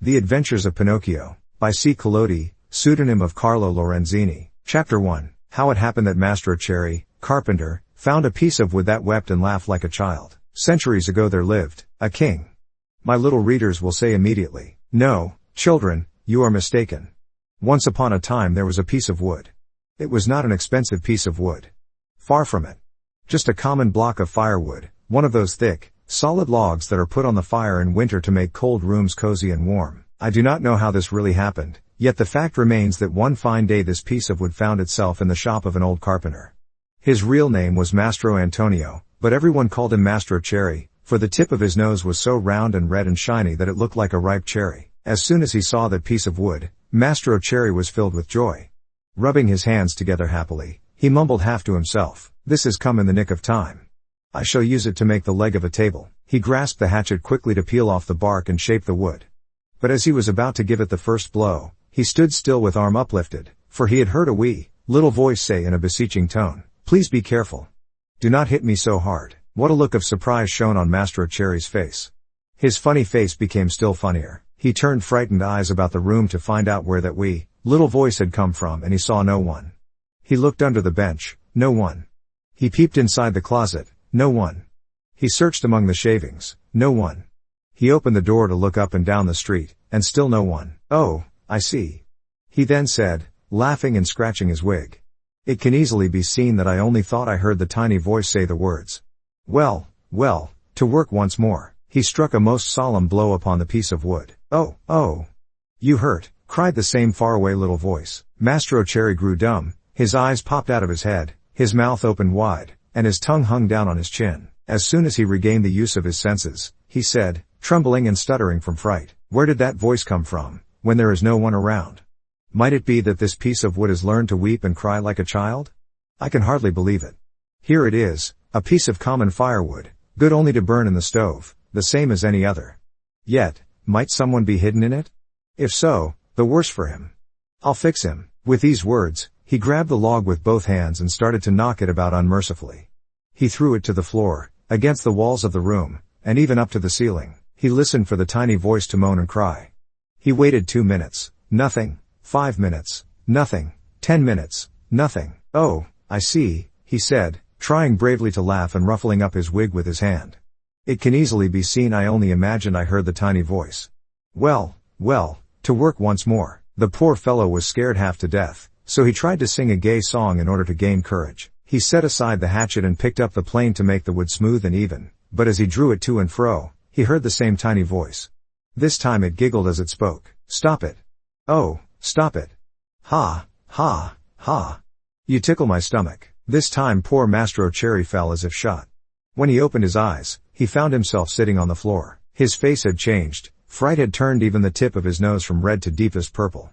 The Adventures of Pinocchio, by C. Collodi, pseudonym of Carlo Lorenzini. Chapter 1. How it happened that Mastro Cherry, carpenter, found a piece of wood that wept and laughed like a child. Centuries ago there lived a king. My little readers will say immediately, "No, children, you are mistaken. Once upon a time there was a piece of wood. It was not an expensive piece of wood. Far from it. Just a common block of firewood, one of those thick, solid logs that are put on the fire in winter to make cold rooms cozy and warm. I do not know how this really happened, yet the fact remains that one fine day this piece of wood found itself in the shop of an old carpenter. His real name was Mastro Antonio, but everyone called him Mastro Cherry, for the tip of his nose was so round and red and shiny that it looked like a ripe cherry. As soon as he saw that piece of wood, Mastro Cherry was filled with joy. Rubbing his hands together happily, he mumbled half to himself, "This has come in the nick of time. I shall use it to make the leg of a table." He grasped the hatchet quickly to peel off the bark and shape the wood. But as he was about to give it the first blow, he stood still with arm uplifted, for he had heard a wee, little voice say in a beseeching tone, "Please be careful. Do not hit me so hard." What a look of surprise shone on Mastro Cherry's face. His funny face became still funnier. He turned frightened eyes about the room to find out where that wee, little voice had come from, and he saw no one. He looked under the bench, no one. He peeped inside the closet, no one. He searched among the shavings, no one. He opened the door to look up and down the street, and still no one. "Oh, I see," he then said, laughing and scratching his wig. "It can easily be seen that I only thought I heard the tiny voice say the words. Well, well, to work once more." He struck a most solemn blow upon the piece of wood. "Oh, oh! You hurt," cried the same faraway little voice. Mastro Cherry grew dumb, his eyes popped out of his head, his mouth opened wide, and his tongue hung down on his chin. As soon as he regained the use of his senses, he said, trembling and stuttering from fright, "Where did that voice come from, when there is no one around? Might it be that this piece of wood has learned to weep and cry like a child? I can hardly believe it. Here it is, a piece of common firewood, good only to burn in the stove, the same as any other. Yet, might someone be hidden in it? If so, the worse for him. I'll fix him." With these words, he grabbed the log with both hands and started to knock it about unmercifully. He threw it to the floor, against the walls of the room, and even up to the ceiling. He listened for the tiny voice to moan and cry. He waited 2 minutes, nothing. 5 minutes, nothing. 10 minutes, nothing. "Oh, I see," he said, trying bravely to laugh and ruffling up his wig with his hand. "It can easily be seen I only imagined I heard the tiny voice. Well, well, to work once more." The poor fellow was scared half to death, so he tried to sing a gay song in order to gain courage. He set aside the hatchet and picked up the plane to make the wood smooth and even, but as he drew it to and fro, he heard the same tiny voice. This time it giggled as it spoke. "Stop it. Oh, stop it. Ha, ha, ha. You tickle my stomach." This time poor Mastro Cherry fell as if shot. When he opened his eyes, he found himself sitting on the floor. His face had changed, fright had turned even the tip of his nose from red to deepest purple.